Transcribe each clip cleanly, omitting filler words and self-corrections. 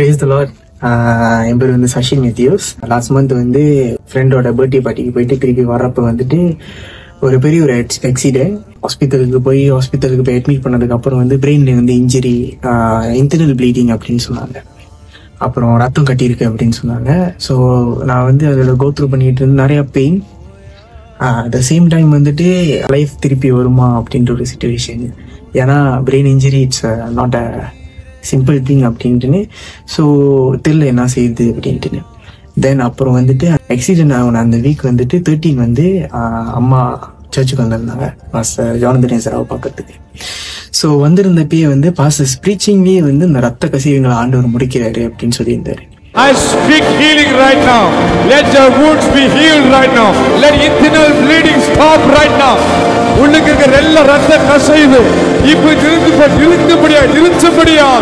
Praise the Lord. என் பேர் வந்து சஷின் Mathews. Last month வந்து ஃப்ரெண்டோட பர்த்டே பார்ட்டிக்கு போயிட்டு திருப்பி வர்றப்ப வந்துட்டு ஒரு பெரிய ஒரு ஆக்சிடென்ட். ஹாஸ்பிட்டலுக்கு போய் அட்மிட் பண்ணதுக்கு அப்புறம் வந்து பிரெயின்ல வந்து இன்ஜுரி, இன்டர்னல் ப்ளீடிங் அப்படின்னு சொன்னாங்க. அப்புறம் ரத்தம் கட்டியிருக்கு அப்படின்னு சொன்னாங்க. ஸோ நான் வந்து அதில் கோத்ரூ பண்ணிட்டு இருந்து நிறைய pain. At the same time வந்துட்டு லைஃப் திருப்பி வருமா அப்படின்ற ஒரு சிச்சுவேஷன். ஏன்னா brain injury it's not a simple thing அப்படின்ட்டுன்னு. ஸோ தெரியல என்ன செய்யுது அப்படின்ட்டுன்னு. தென் அப்புறம் வந்துட்டு ஆக்சிடென்ட் ஆகணும் அந்த வீக் வந்துட்டு 13 வந்து அம்மா சர்ச்சுக்கு வந்திருந்தாங்க பாஸ்டர் ஜானதன் சாராவை பார்க்கறதுக்கு. ஸோ வந்திருந்தப்பயே வந்து பாஸ்டர் ஸ்பீச்சிங்லேயே வந்து இந்த ரத்த கசிவுங்களை ஆண்டவர் முடிக்கிறாரு அப்படின்னு சொல்லியிருந்தாரு. I speak healing right now. Let your wounds be healed right now. Let internal bleeding stop right now. உள்ளுக்கு இருக்கிற எல்லா ரத்த கசிவு இப்ப நிறுத்தபடியாக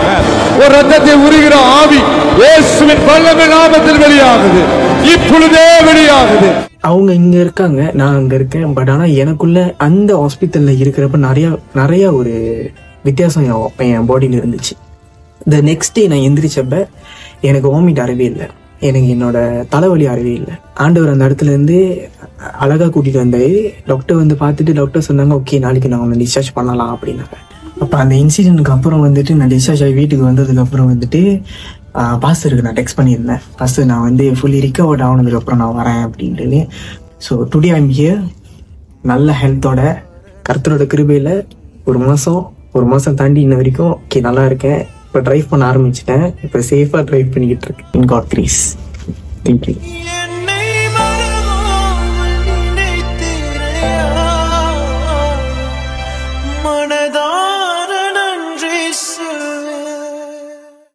ஒரு ரத்தத்தை உருகிற ஆவி இயேசுவின் வல்லமை நாமத்தில் வெளியாகுது. இப்பொழுதே வெளியாகுது. அவங்க இங்க இருக்காங்க, நான் அங்க இருக்கேன். பட் ஆனா எனக்குள்ள அந்த ஹாஸ்பிட்டல்ல இருக்கிறப்ப நிறைய ஒரு வித்தியாசம் என் பாடியில இருந்துச்சு. த நெக்ஸ்ட் டே நான் எந்திரிச்சப்ப எனக்கு வாமிட் அறவே இல்லை, எனக்கு என்னோட தலைவலி அறவே இல்லை. ஆண்டவர் அந்த இடத்துல இருந்து அழகா கூட்டிட்டு வந்தாரு. டாக்டர் வந்து பார்த்துட்டு டாக்டர் சொன்னாங்க, ஓகே நாளைக்கு நான் உன்னை டிஸ்சார்ஜ் பண்ணலாம் அப்படின்னாங்க. அப்போ அந்த இன்சிடென்ட்க்கு அப்புறம் வந்துட்டு நான் டிஸ்சார்ஜ் ஆகி வீட்டுக்கு வந்ததுக்கு அப்புறம் வந்துட்டு பாஸ்டருக்கு நான் டெக்ஸ்ட் பண்ணியிருந்தேன், பாஸ்டர் நான் வந்து ஃபுல்லி ரிகவர்ட் ஆனதுக்கு அப்புறம் நான் வரேன் அப்படின்ட்டு. ஸோ டுடே ஐம் ஹியர், நல்ல ஹெல்த்தோட கர்த்தரோட கிருபையில ஒரு மாசம் தாண்டி இன்ன வரைக்கும் ஓகே நல்லா இருக்கேன். இப்போ ட்ரைவ் பண்ண ஆரம்பிச்சிட்டேன். இப்போ சேஃபாக ட்ரைவ் பண்ணிக்கிட்டு இருக்கேன். In God grace. தேங்க்யூ.